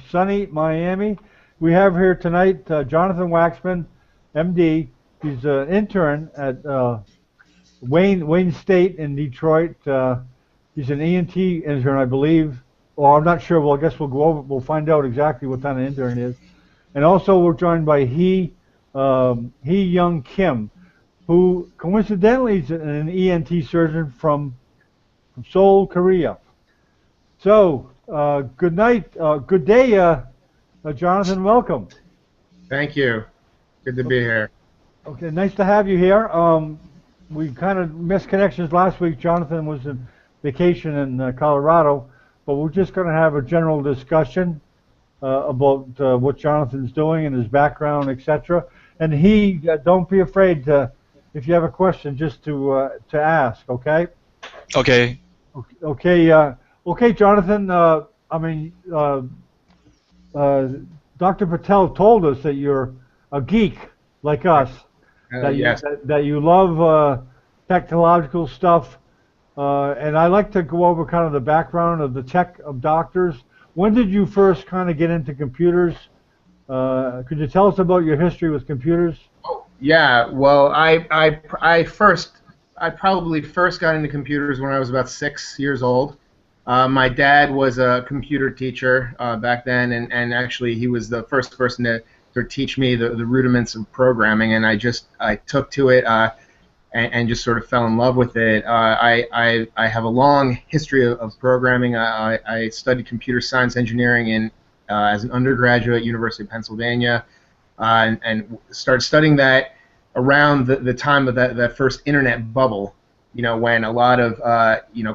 sunny Miami. We have here tonight Jonathan Waxman, MD. He's an intern at Wayne State in Detroit. He's an ENT intern, I believe. Well, I'm not sure. Well, I guess we'll go over. We'll find out exactly what kind of intern it is. And also, we're joined by Hee Young Kim, who coincidentally is an ENT surgeon from Seoul, Korea. So, good night, good day, Jonathan. Welcome. Thank you. Good to be here. Okay, nice to have you here. We kind of missed connections last week. Jonathan was on vacation in Colorado, but we're just going to have a general discussion about what Jonathan's doing and his background, etc. And don't be afraid to, if you have a question, just to ask. Okay. Okay. Okay. Okay, Jonathan. Dr. Patel told us that you're a geek like us. Yes. That you love technological stuff, and I like to go over kind of the background of the tech of doctors. When did you first kind of get into computers? Could you tell us about your history with computers? Oh, yeah. Well, I probably first got into computers when I was about 6 years old. My dad was a computer teacher back then, and actually he was the first person to teach me the rudiments of programming, and I took to it and just sort of fell in love with it. I have a long history of programming. I studied computer science engineering as an undergraduate at University of Pennsylvania, and started studying that around the time of that first internet bubble. You know, when a lot of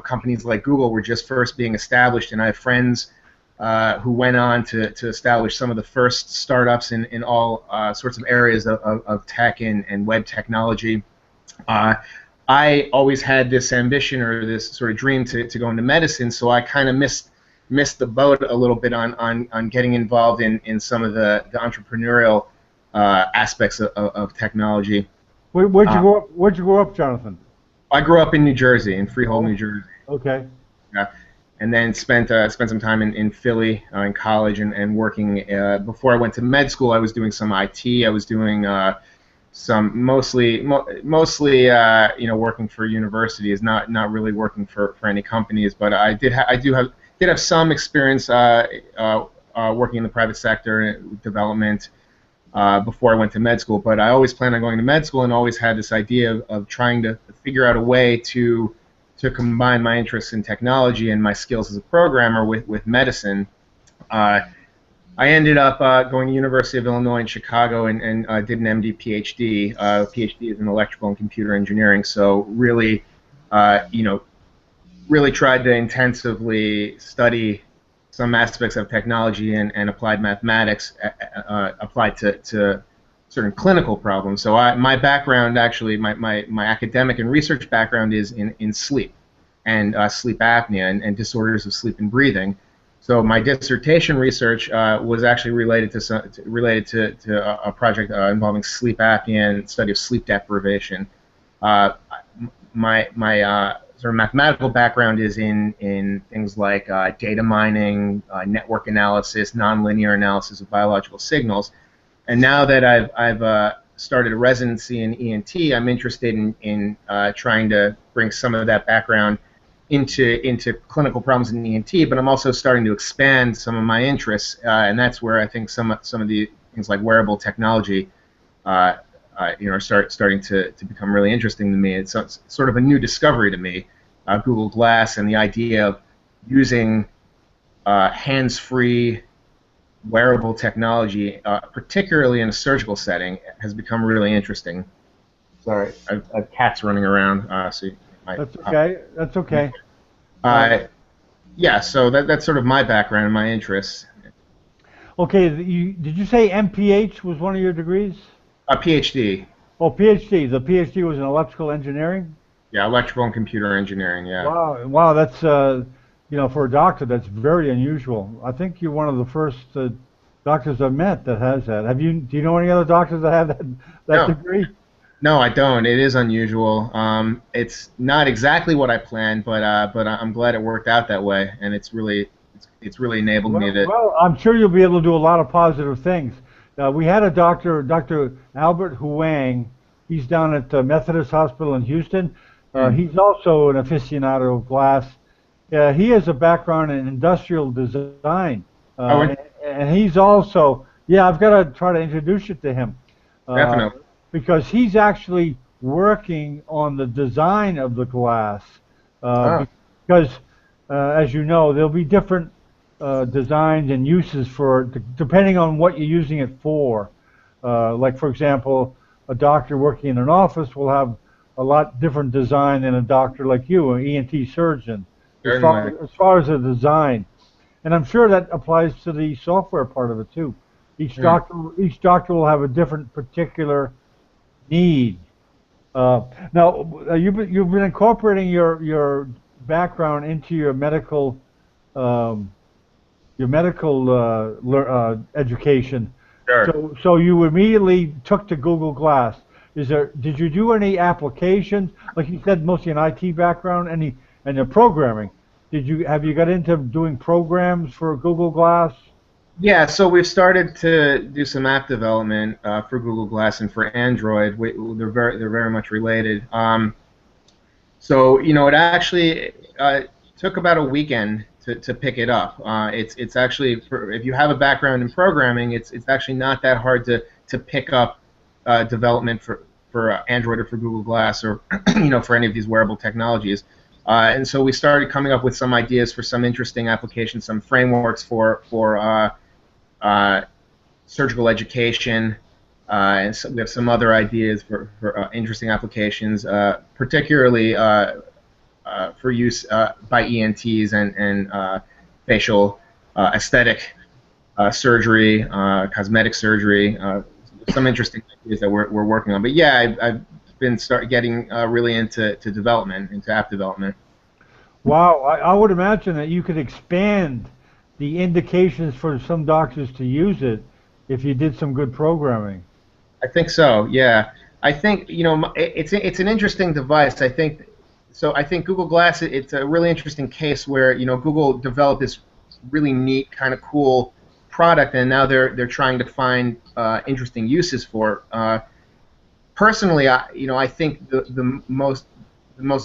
companies like Google were just first being established, and I have friends who went on to establish some of the first startups in all sorts of areas of tech and web technology. I always had this ambition or this sort of dream to go into medicine, so I kind of missed the boat a little bit on getting involved in some of the entrepreneurial aspects of technology. Where'd you grow up, Jonathan? I grew up in New Jersey, in Freehold, New Jersey. Okay. Yeah, and then spent some time in Philly in college and working. Before I went to med school, I was doing some IT. I was doing some mostly working for universities, not really working for any companies. But I did have some experience working in the private sector, development. Before I went to med school, but I always planned on going to med school and always had this idea of trying to figure out a way to combine my interests in technology and my skills as a programmer with medicine. I ended up going to University of Illinois in Chicago and did an MD PhD. PhD is in electrical and computer engineering, so really, really tried to intensively study some aspects of technology and applied mathematics applied to certain clinical problems. So my background, actually, my academic and research background is in sleep and sleep apnea and disorders of sleep and breathing. So my dissertation research was actually related to a project involving sleep apnea and study of sleep deprivation. My sort of mathematical background is in things like data mining, network analysis, nonlinear analysis of biological signals. And now that I've started a residency in ENT, I'm interested in trying to bring some of that background into clinical problems in ENT. But I'm also starting to expand some of my interests, and that's where I think some of the things like wearable technology are starting to become really interesting to me. It's sort of a new discovery to me. Google Glass and the idea of using hands-free wearable technology, particularly in a surgical setting, has become really interesting. Sorry, I've cats running around. So that's okay. That's okay. Yeah, so that's sort of my background and my interests. Okay, did you say MPH was one of your degrees? A PhD. Oh, PhD. The PhD was in electrical engineering? Yeah, electrical and computer engineering, yeah. Wow, that's, for a doctor, that's very unusual. I think you're one of the first doctors I've met that has that. Do you know any other doctors that have that degree? No, I don't. It is unusual. It's not exactly what I planned, but I'm glad it worked out that way, and it's it's really enabled me to. Well, I'm sure you'll be able to do a lot of positive things. We had a doctor, Dr. Albert Huang. He's down at Methodist Hospital in Houston. Mm. He's also an aficionado of glass. He has a background in industrial design, Oh, and he's also, yeah, I've got to try to introduce you to him, uh, definitely. because he's actually working on the design of the glass, Oh, because, as you know, there'll be different designs and uses for, depending on what you're using it for. Like, for example, a doctor working in an office will have a lot different design than a doctor like you, an ENT surgeon, certainly. as far as the design. And I'm sure that applies to the software part of it too. Mm. Each doctor will have a different particular need. Now, you've been incorporating your background into um, your medical education. Sure. So you immediately took to Google Glass. Did you do any applications? Like you said, mostly an IT background, and the programming. Have you got into doing programs for Google Glass? Yeah, so we've started to do some app development for Google Glass and for Android. They're very much related. So it actually took about a weekend to pick it up. It's actually if you have a background in programming, it's actually not that hard to pick up development for Android or for Google Glass or for any of these wearable technologies. And so we started coming up with some ideas for some interesting applications, some frameworks for surgical education, and so we have some other ideas for interesting applications, particularly for use by ENTs and facial aesthetic surgery, cosmetic surgery. Some interesting ideas that we're working on. But yeah, I've been getting really into development, into app development. Wow, I would imagine that you could expand the indications for some doctors to use it if you did some good programming. I think so. Yeah, I think it's an interesting device. I think so. I think Google Glass. It's a really interesting case where Google developed this really neat, kind of cool product, and now they're trying to find interesting uses for it. Personally, I think the most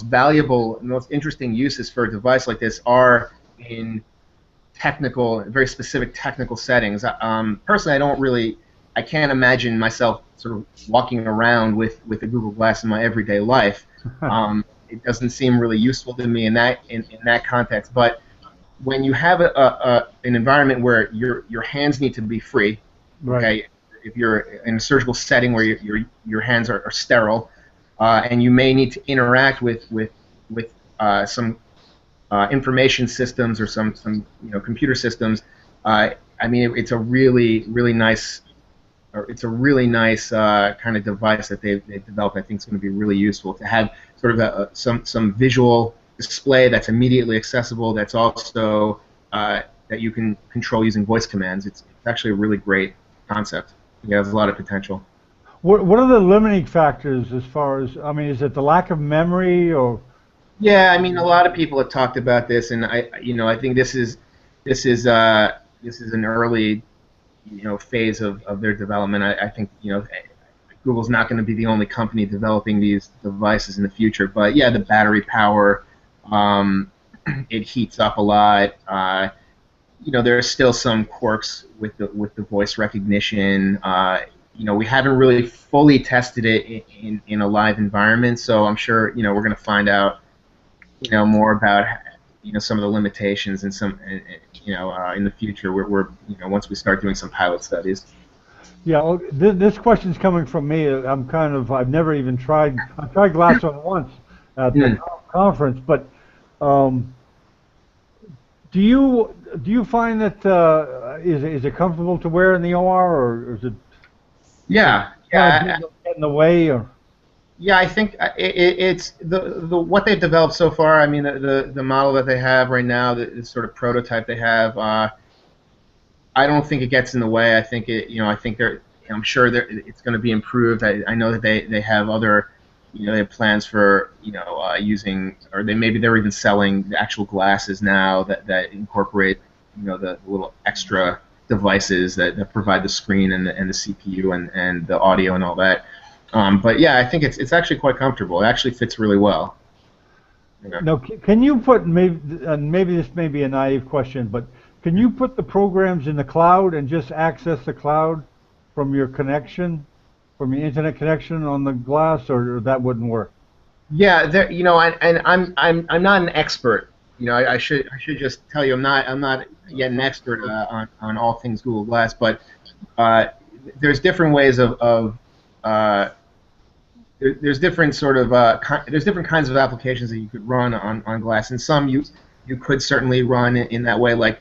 valuable, the most interesting uses for a device like this are in technical, very specific technical settings. Personally, I can't imagine myself sort of walking around with a Google Glass in my everyday life. It doesn't seem really useful to me in that context. But when you have an environment where your hands need to be free, Right. okay, if you're in a surgical setting where your hands are sterile, and you may need to interact with some information systems or some computer systems. I mean, it's a really nice, or it's a really nice kind of device that they've developed. I think it's going to be really useful to have sort of some visual display that's immediately accessible. That's also that you can control using voice commands. It's actually a really great concept. It has a lot of potential. What are the limiting factors as far as, I mean, is it the lack of memory or? Yeah, I mean, a lot of people have talked about this, and I think this is an early, phase of their development. I think, Google's not going to be the only company developing these devices in the future. But yeah, the battery power, it heats up a lot. There are still some quirks with the voice recognition. We haven't really fully tested it in a live environment, so I'm sure we're going to find out more about some of the limitations and some in the future. We're once we start doing some pilot studies. Yeah, well, this question's coming from me. I've never even tried. I tried glass on once at the conference, but do you find that is it comfortable to wear in the OR, or is it Yeah, kind yeah. of get in the way, or? Yeah, I think it's the what they've developed so far. I mean, the model that they have right now, the sort of prototype they have. I don't think it gets in the way. I think I think I'm sure it's going to be improved. I know that they have other, they have plans for using, or maybe they're even selling the actual glasses now that incorporate the little extra devices that provide the screen and the CPU and the audio and all that. But yeah, I think it's actually quite comfortable. It actually fits really well. Yeah. Now, can you put, maybe this may be a naive question, but can you put the programs in the cloud and just access the cloud from your connection, from your internet connection on the glass, or that wouldn't work? Yeah, and I'm not an expert. I should just tell you I'm not yet an expert on all things Google Glass, but there's different ways of there's different sort of there's different kinds of applications that you could run on Glass, and some you could certainly run in that way, like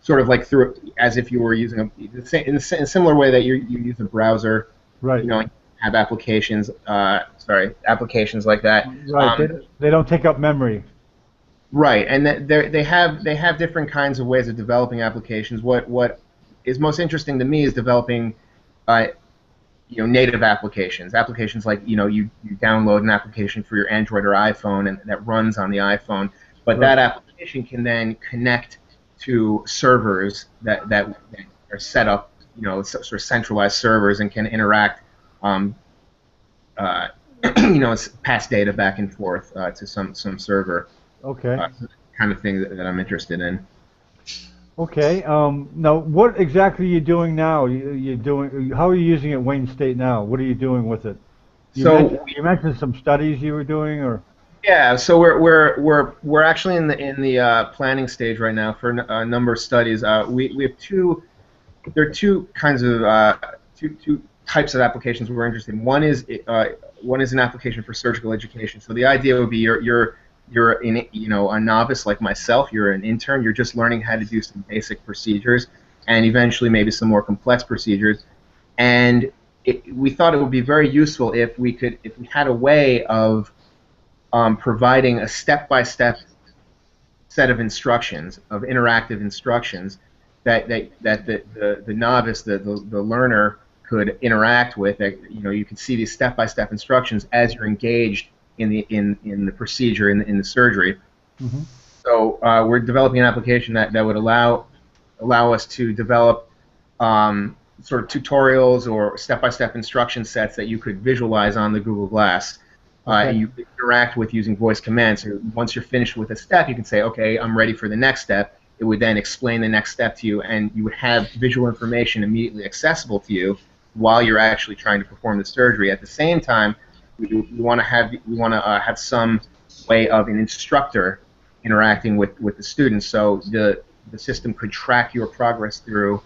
sort of like through as if you were using in a similar way that you use a browser, Right. Have applications applications like that. Right. They don't take up memory. Right, and they have different kinds of ways of developing applications. What is most interesting to me is developing native applications like you download an application for your Android or iPhone and that runs on the iPhone, but that application can then connect to servers that are set up, sort of centralized servers, and can interact, pass data back and forth to some server. Okay. Kind of thing that I'm interested in. Okay. Now, what exactly are you doing now? You're doing. How are you using it at Wayne State now? What are you doing with it? You mentioned some studies you were doing, or? Yeah. So we're actually in the planning stage right now for a number of studies. We have two. There are two kinds of two types of applications we're interested in. One is an application for surgical education. So the idea would be you're a novice like myself. You're an intern. You're just learning how to do some basic procedures, and eventually maybe some more complex procedures. And we thought it would be very useful if we had a way of providing a step-by-step set of instructions, of interactive instructions that the novice, the learner, could interact with. You can see these step-by-step instructions as you're engaged in the procedure, in the surgery. Mm-hmm. So we're developing an application that would allow us to develop sort of tutorials or step-by-step instruction sets that you could visualize on the Google Glass. Okay. And you interact with using voice commands. So once you're finished with a step, you can say, okay, I'm ready for the next step. It would then explain the next step to you, and you would have visual information immediately accessible to you while you're actually trying to perform the surgery. At the same time, we want to have some way of an instructor interacting with the students, so the system could track your progress through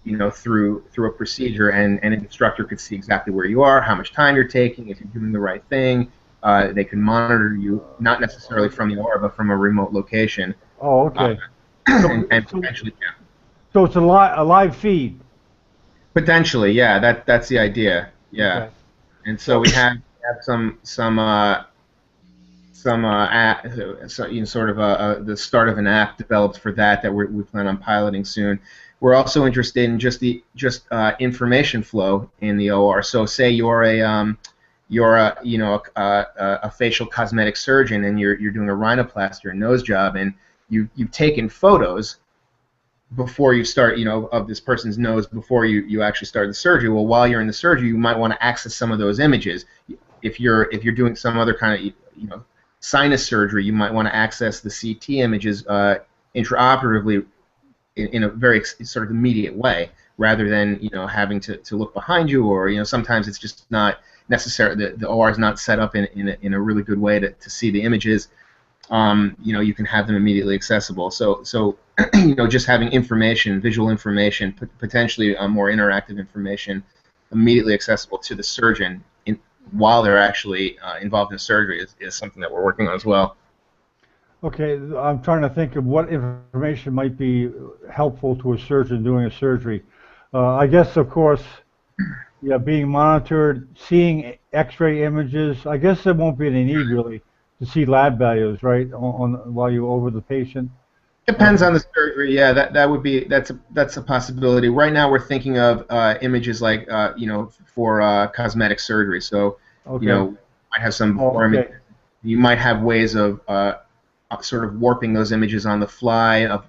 a procedure, and an instructor could see exactly where you are, how much time you're taking, if you're doing the right thing. They can monitor you, not necessarily from the OR, but from a remote location. Oh, okay. And potentially, yeah. So it's a live feed. Potentially, yeah. That's the idea. Yeah. Okay. And so we have some the start of an app developed for that we plan on piloting soon. We're also interested in just information flow in the OR. So say you're a facial cosmetic surgeon, and you're doing a rhinoplasty or nose job, and you've taken photos before you start, of this person's nose before you actually start the surgery. Well, while you're in the surgery, you might want to access some of those images. If you're doing some other kind of sinus surgery, you might want to access the CT images intraoperatively in a very sort of immediate way, rather than having to look behind you, or sometimes it's just not necessary. The OR is not set up in a really good way to see the images. You can have them immediately accessible. So just having information, visual information, potentially more interactive information, immediately accessible to the surgeon while they're actually involved in surgery is something that we're working on as well. Okay, I'm trying to think of what information might be helpful to a surgeon doing a surgery. I guess, of course, yeah, being monitored, seeing X-ray images. I guess there won't be any need really to see lab values, right, while you're over the patient. Depends on the surgery. Yeah, that's a possibility. Right now, we're thinking of images like for cosmetic surgery. So Okay. might have some. You might have ways of sort of warping those images on the fly, of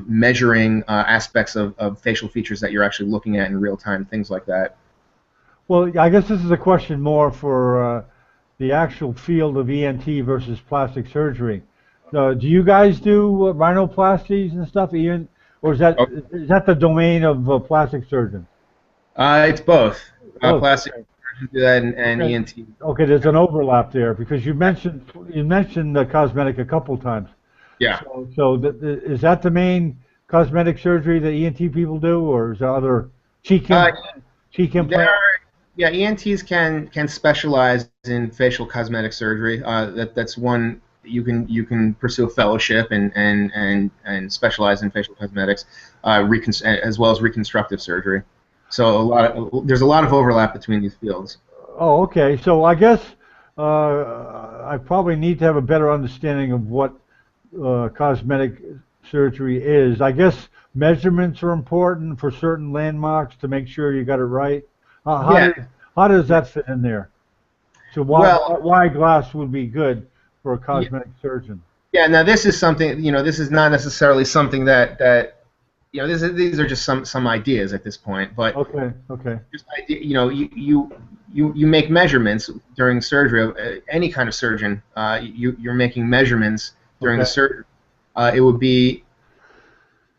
measuring aspects of facial features that you're actually looking at in real time, things like that. Well, I guess this is a question more for the actual field of ENT versus plastic surgery. Do you guys do rhinoplasties and stuff, Ian, or Oh, is that the domain of plastic surgeons? it's both. Both. Plastic Okay. surgeons do that, and Okay. ENT. Okay. There's an overlap there because you mentioned the cosmetic a couple times. Yeah. Is that the main cosmetic surgery that ENT people do, or is there other cheek Uh, cheek there implant? are, yeah, ENTs can specialize in facial cosmetic surgery. That's one you can pursue a fellowship and specialize in facial cosmetics, as well as reconstructive surgery. So there's a lot of overlap between these fields. Oh, okay. So I guess I probably need to have a better understanding of what cosmetic surgery is. I guess measurements are important for certain landmarks to make sure you got it right. Uh, how Yeah. does how does that fit in there? So Well, why glass would be good for a yeah, cosmetic surgeon? yeah. Now this is something, this is not necessarily something these are just some ideas at this point, but Okay, okay, just you make measurements during surgery. Any kind of surgeon, you're making measurements during the okay. surgery. It would be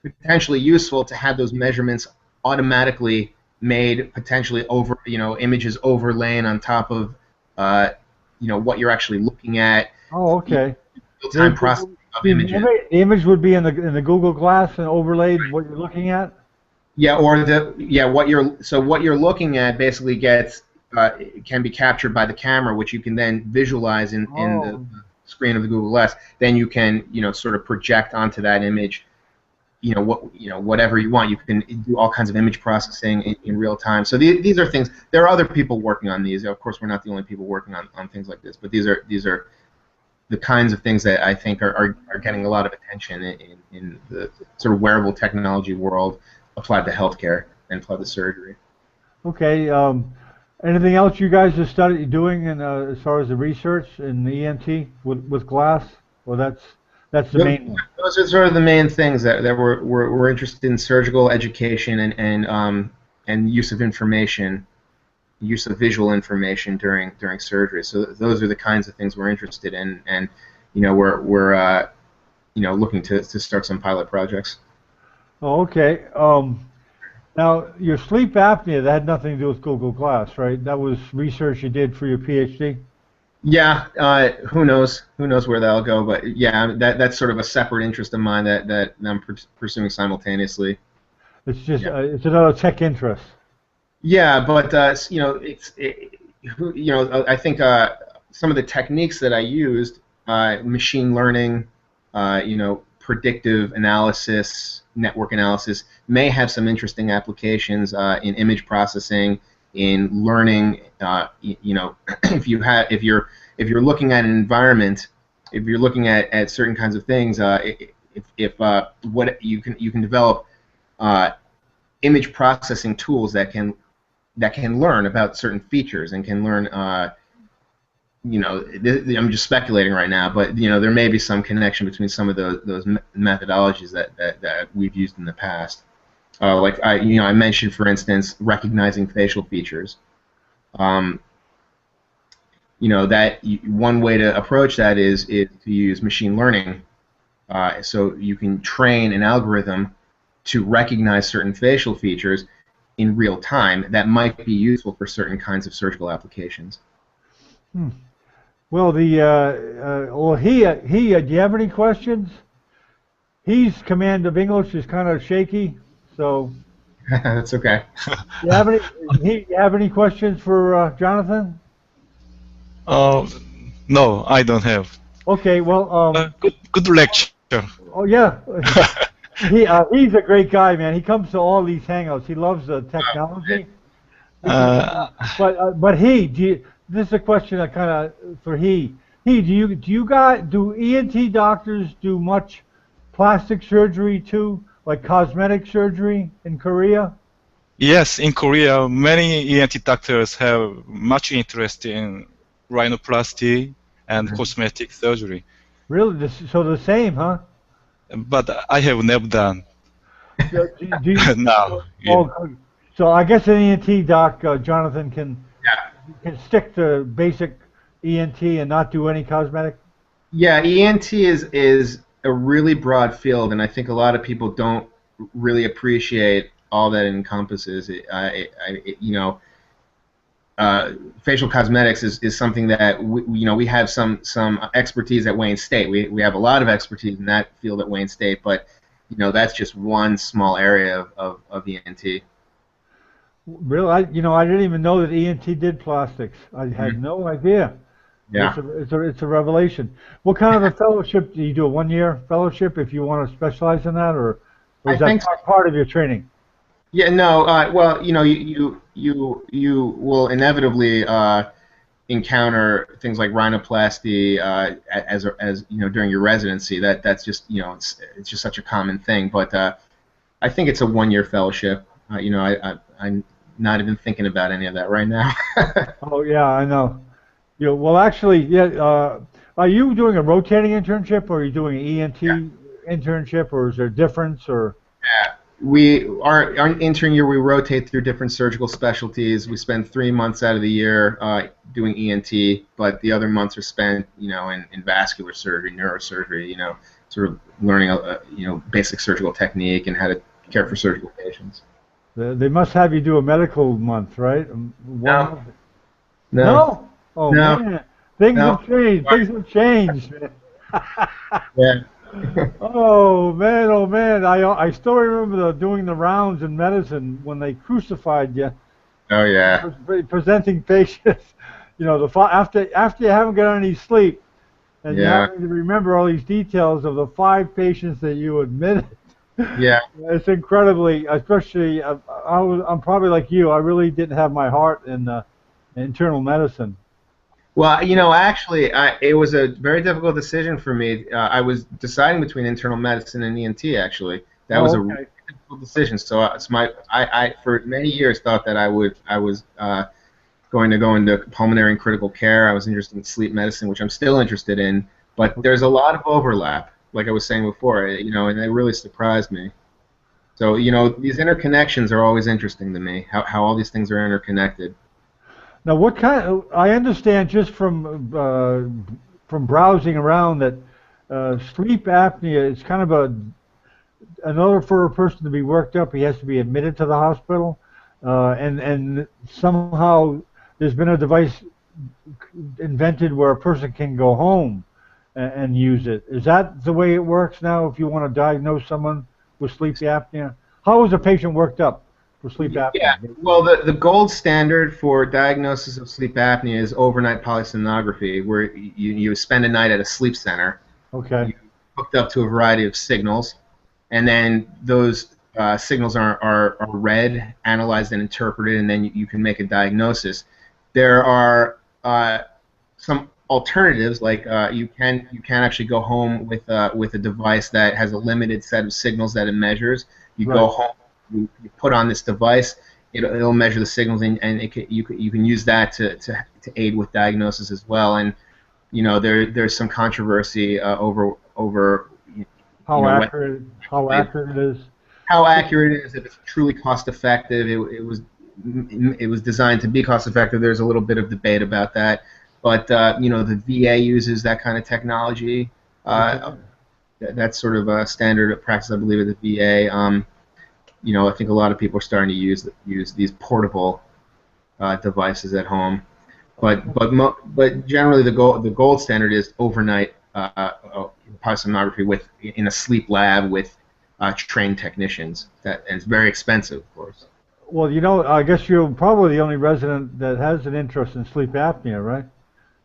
potentially useful to have those measurements automatically made, potentially over, images overlaying on top of, what you're actually looking at, Oh, okay. real-time The, processing of the, images. the image would be in the Google Glass and overlaid what you're looking at. Yeah, or what you're looking at basically can be captured by the camera, which you can then visualize in the Oh, screen of the Google Glass. Then you can sort of project onto that image whatever you want. You can do all kinds of image processing in real time. So these are things. There are other people working on these. Of course, we're not the only people working on things like this. But these are the kinds of things that I think are getting a lot of attention in the sort of wearable technology world applied to healthcare and applied to surgery. okay. Anything else you guys are doing in as far as the research in the ENT with glass? Well, that's the Th- main one. Those are sort of the main things that we're interested in: surgical education and use of information, use of visual information during surgery. So those are the kinds of things we're interested in, and we're looking to start some pilot projects. Oh, okay. Now your sleep apnea that had nothing to do with Google Glass, right? That was research you did for your PhD. Yeah, who knows? Who knows where that'll go? But yeah, that's sort of a separate interest of mine that I'm pursuing simultaneously. It's just Yeah. it's another tech interest. Yeah, but I think some of the techniques that I used, machine learning, predictive analysis, network analysis, may have some interesting applications in image processing, in learning. If you're looking at an environment, if you're looking at certain kinds of things, if what you can develop image processing tools that can learn about certain features and can learn. I'm just speculating right now, but there may be some connection between some of those methodologies that we've used in the past. Like I mentioned, for instance, recognizing facial features. Um, one way to approach that is to use machine learning. So you can train an algorithm to recognize certain facial features in real time that might be useful for certain kinds of surgical applications. Hmm. Well, do you have any questions? He's command of English is kind of shaky, so That's okay. you have any you have any questions for Jonathan? Uh, no, I don't have. Okay, well, Good lecture. oh yeah, he's a great guy, man. He comes to all these hangouts. He loves the technology. Uh, This is a question that kind of for do ENT doctors do much plastic surgery too, like cosmetic surgery in Korea? yes, in Korea, many ENT doctors have much interest in rhinoplasty and cosmetic surgery. Really? So the same, huh? but I have never done. Do you, Now. Yeah. oh, so I guess an ENT doc, Jonathan, Yeah. can stick to basic ENT and not do any cosmetic? Yeah, ENT is a really broad field, and I think a lot of people don't really appreciate all that it encompasses. You know, facial cosmetics is something that we have some expertise at Wayne State. We have a lot of expertise in that field at Wayne State, but that's just one small area of ENT. Really? I didn't even know that ENT did plastics. I had Mhm. no idea. Yeah. It's a revelation. What kind of a fellowship do you do? A 1 year fellowship if you want to specialize in that, or I is that think part of your training? Yeah, no. Well, you will inevitably encounter things like rhinoplasty as during your residency. That's just it's just such a common thing. But I think it's a 1 year fellowship. I'm not even thinking about any of that right now. Oh yeah, I know. Well, actually, yeah. Are you doing a rotating internship, or are you doing an Yeah. ENT internship, or is there a difference? Or Yeah. Our intern year we rotate through different surgical specialties. We spend 3 months out of the year doing ENT, but the other months are spent in vascular surgery, neurosurgery, sort of learning basic surgical technique and how to care for surgical patients. they must have you do a medical month, right? 1 month. No, no, No. Oh no, man, things no. have changed. Things have changed. Yeah. Oh man, oh man. I still remember doing the rounds in medicine when they crucified you, Oh yeah. presenting patients. After you haven't got any sleep and you Yeah. having to remember all these details of the 5 patients that you admitted. Yeah. It's incredibly, especially I'm probably like you. I really didn't have my heart in internal medicine. Well, actually, it was a very difficult decision for me. I was deciding between internal medicine and ENT. Actually, that was Oh, a really okay. difficult decision. So, I for many years thought that I was going to go into pulmonary and critical care. I was interested in sleep medicine, which I'm still interested in. But there's a lot of overlap, like I was saying before, and it really surprised me. So, these interconnections are always interesting to me. How all these things are interconnected. Now, what kind I understand just from browsing around that sleep apnea is kind of in order for a person to be worked up, he has to be admitted to the hospital, and somehow there's been a device invented where a person can go home and use it. Is that the way it works now? If you want to diagnose someone with sleep apnea, how is a patient worked up for sleep Yeah, apnea? well, the gold standard for diagnosis of sleep apnea is overnight polysomnography, where you spend a night at a sleep center, Okay. you hooked up to a variety of signals, and then those signals are read, analyzed, and interpreted, and then you can make a diagnosis. There are some alternatives, like you can actually go home with a device that has a limited set of signals that it measures. You go Right. home, you put on this device, it'll measure the signals, and you can use that to aid with diagnosis as well. And there's some controversy over How what accurate it is. how accurate it is, if it's truly cost effective. It was designed to be cost effective. There's a little bit of debate about that, but the VA uses that kind of technology. Uh, Okay. that's sort of a standard of practice, I believe, at the VA. I think a lot of people are starting to use these portable devices at home, but generally the gold standard is overnight polysomnography in a sleep lab with trained technicians. And it's very expensive, of course. Well, I guess you're probably the only resident that has an interest in sleep apnea, right?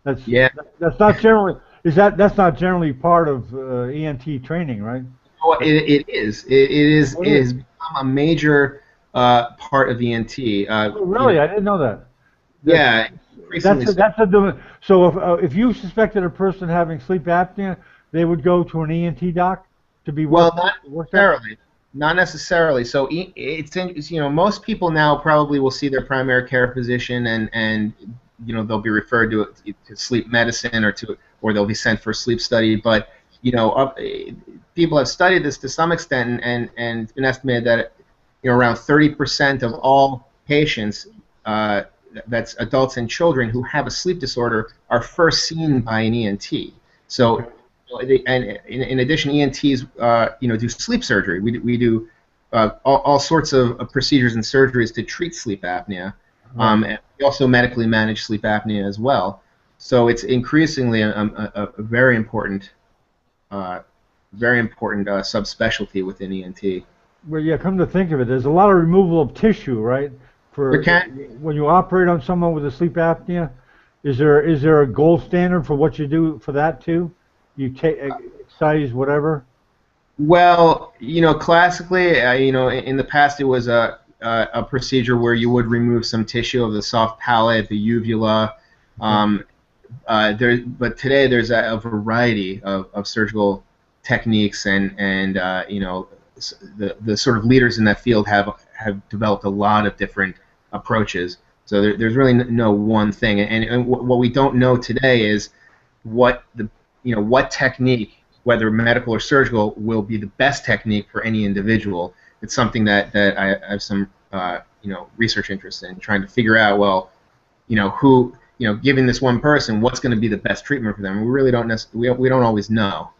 That's Yeah. that's not generally that's not generally part of ENT training, right? Oh, it is. It Oh, it is. has become a major part of ENT. Oh, really? I didn't know that. That's Yeah, increasingly so. so if you suspected a person having sleep apnea, they would go to an ENT doc to be Well, not worked up. necessarily. Not necessarily. So most people now probably will see their primary care physician, and they'll be referred to sleep medicine or to or they'll be sent for a sleep study. But people have studied this to some extent, and it's been estimated that around 30% of all patients, that's adults and children who have a sleep disorder, are first seen by an ENT. So, and in addition, ENTs do sleep surgery. We do all sorts of procedures and surgeries to treat sleep apnea. And we also medically manage sleep apnea as well. So it's increasingly a very important subspecialty within ENT. Well, yeah, come to think of it, there's a lot of removal of tissue, right? When you operate on someone with a sleep apnea, is there a gold standard for what you do for that too? You take excise whatever. Well, classically, in the past it was a procedure where you would remove some tissue of the soft palate, the uvula. But today there's a variety of surgical techniques, and the sort of leaders in that field have developed a lot of different approaches. So there's really no one thing. And what we don't know today is what technique, whether medical or surgical, will be the best technique for any individual. It's something that I have some research interest in, trying to figure out, well, given this one person, what's going to be the best treatment for them. We really don't we don't always know.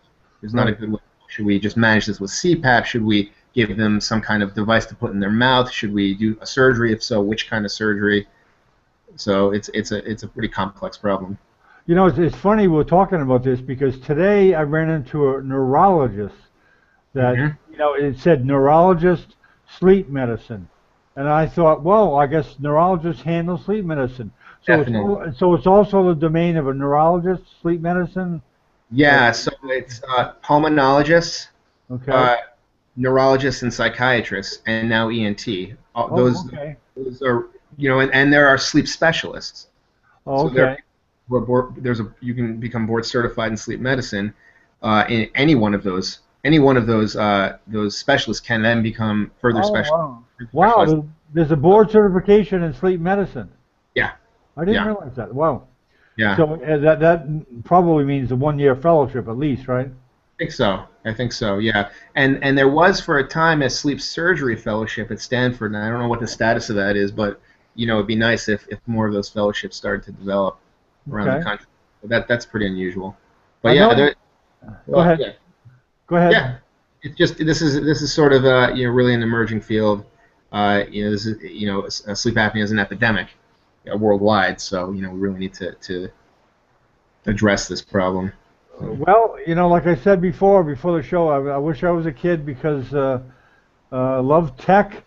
There's not a good way. Should we just manage this with CPAP? Should we give them some kind of device to put in their mouth? Should we do a surgery? If so, which kind of surgery? So it's a pretty complex problem. It's funny we're talking about this because today I ran into a neurologist that it said neurologist sleep medicine, and I thought, well, I guess neurologists handle sleep medicine. So it's also the domain of a neurologist, sleep medicine. Yeah, so it's pulmonologists, okay, neurologists, and psychiatrists, and now ENT. Those are and there are sleep specialists. Oh, okay. So you can become board certified in sleep medicine. In any one of those specialists can then become further specialists. Wow, there's a board certification in sleep medicine. Yeah. I didn't realize that. Wow. Yeah. So that probably means a 1-year fellowship at least, right? I think so. Yeah. And there was for a time a sleep surgery fellowship at Stanford, and I don't know what the status of that is, but it'd be nice if more of those fellowships started to develop around the country. That's pretty unusual. But go ahead. Yeah. Go ahead. Yeah. It's just this is sort of really an emerging field. This is sleep apnea is an epidemic worldwide, so we really need to address this problem. Well, like I said before the show, I wish I was a kid because love tech,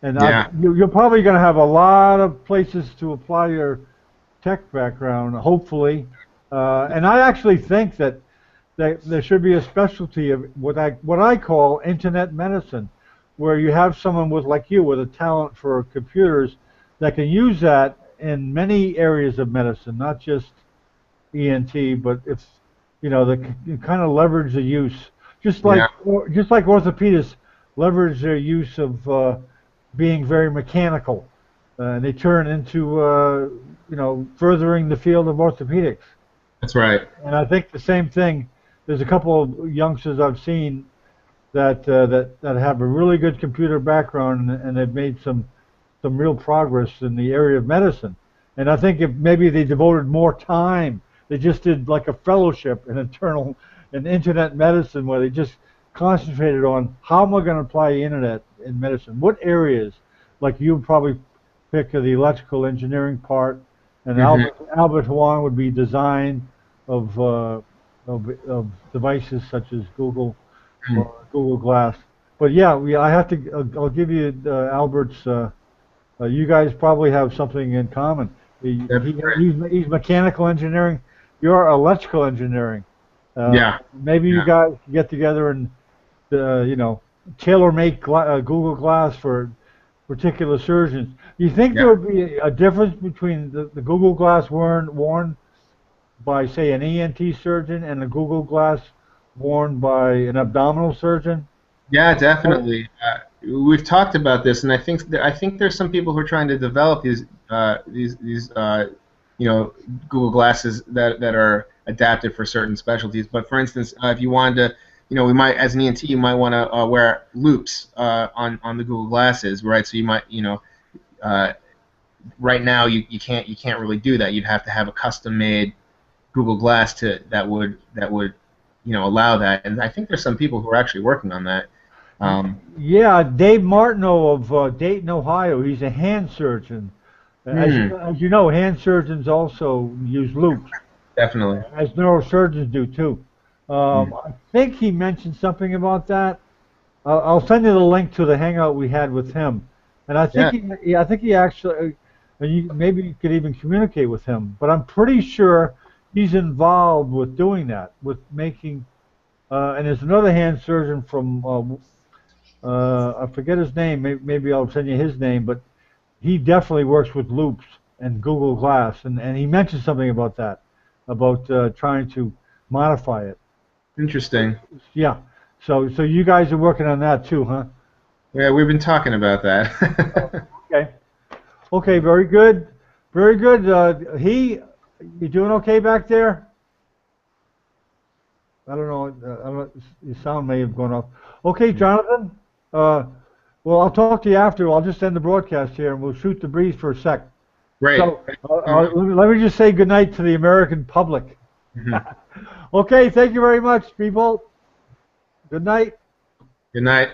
and you're probably going to have a lot of places to apply your tech background, hopefully. And I actually think that there should be a specialty of what I call internet medicine, where you have someone like you with a talent for computers that can use that in many areas of medicine, not just ENT, but if they kind of leverage the use, just like orthopedists leverage their use of being very mechanical, and they turn into furthering the field of orthopedics. That's right. And I think the same thing. There's a couple of youngsters I've seen that have a really good computer background, and they've made some real progress in the area of medicine. And I think if maybe they devoted more time, they just did like a fellowship in internet medicine where they just concentrated on how am I going to apply the internet in medicine? What areas, like you probably pick the electrical engineering part, and Albert Huang would be design of devices such as Google or Google Glass. But yeah, I'll give you Albert's. You guys probably have something in common. He's mechanical engineering. You're electrical engineering. Maybe you guys get together and tailor-make Google Glass for particular surgeons. Do you think there would be a difference between the Google Glass worn by, say, an ENT surgeon and the Google Glass worn by an abdominal surgeon? Yeah, definitely. We've talked about this, and I think there's some people who are trying to develop these Google glasses that are adapted for certain specialties. But for instance, if you wanted to, we might, as an ENT, you might want to wear loops on the Google glasses, right? So you might, right now you can't really do that. You'd have to have a custom-made Google Glass that would allow that. And I think there's some people who are actually working on that. Yeah, Dave Martineau of Dayton, Ohio. He's a hand surgeon. As you know, hand surgeons also use loops. Definitely. As neurosurgeons do too. I think he mentioned something about that. I'll send you the link to the hangout we had with him, and I think he actually, maybe you could even communicate with him. But I'm pretty sure he's involved with doing that, with making. And there's another hand surgeon from I forget his name. Maybe I'll send you his name, but he definitely works with loops and Google Glass, and he mentioned something about that, about trying to modify it. Interesting. Yeah. So you guys are working on that too, huh? Yeah, we've been talking about that. Okay. Okay. Very good. Very good. You doing okay back there? I don't know. Your sound may have gone off. Okay, Jonathan. Well, I'll talk to you after. I'll just end the broadcast here, and we'll shoot the breeze for a sec. Great. So, let me just say good night to the American public. Okay, thank you very much, people. Good night. Good night.